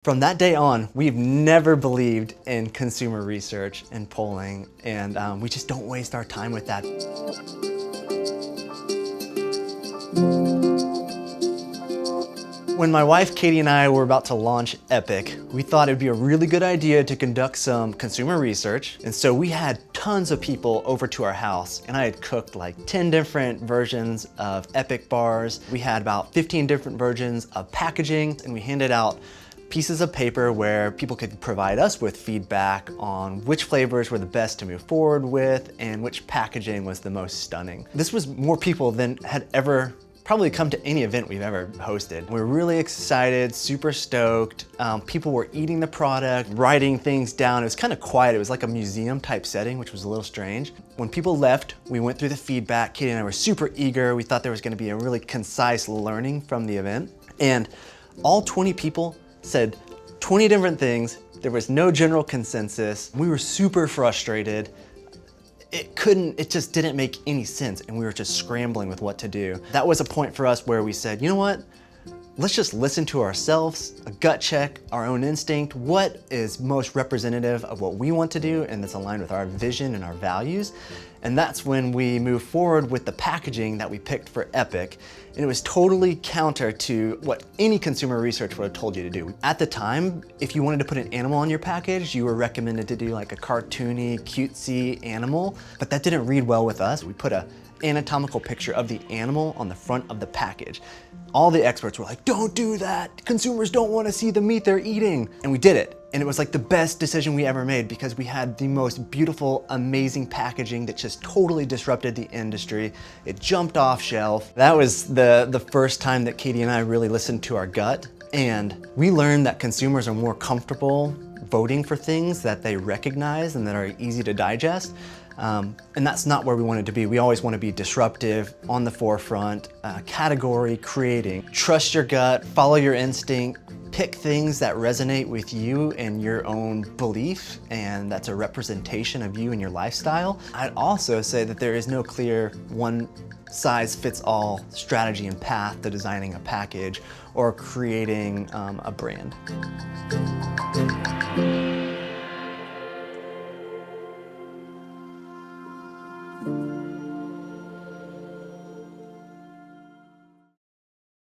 From that day on, we've never believed in consumer research and polling, and we just don't waste our time with that. When my wife Katie and I were about to launch Epic, we thought it'd be a really good idea to conduct some consumer research. And so we had tons of people over to our house, and I had cooked like 10 different versions of Epic bars. We had about 15 different versions of packaging, and we handed out pieces of paper where people could provide us with feedback on which flavors were the best to move forward with and which packaging was the most stunning. This was more people than had ever probably come to any event we've ever hosted. We were really excited, super stoked. People were eating the product, writing things down. It was kind of quiet. It was like a museum type setting, which was a little strange. When people left, we went through the feedback. Katie and I were super eager. We thought there was going to be a really concise learning from the event. And all 20 people said 20 different things. There was no general consensus. We were super frustrated. It just didn't make any sense, and we were just scrambling with what to do. That was a point for us where we said, you know what? Let's just listen to ourselves, a gut check, our own instinct. What is most representative of what we want to do and that's aligned with our vision and our values? And that's when we moved forward with the packaging that we picked for Epic. And it was totally counter to what any consumer research would have told you to do. At the time, if you wanted to put an animal on your package, you were recommended to do like a cartoony, cutesy animal, but that didn't read well with us. We put an anatomical picture of the animal on the front of the package. All the experts were like, don't do that. Consumers don't want to see the meat they're eating. And we did it. And it was like the best decision we ever made because we had the most beautiful, amazing packaging that just totally disrupted the industry. It jumped off shelf. That was the first time that Katie and I really listened to our gut. And we learned that consumers are more comfortable voting for things that they recognize and that are easy to digest. And that's not where we wanted to be. We always want to be disruptive, on the forefront, category creating. Trust your gut, follow your instinct, pick things that resonate with you and your own belief, and that's a representation of you and your lifestyle. I'd also say that there is no clear one-size-fits-all strategy and path to designing a package or creating a brand.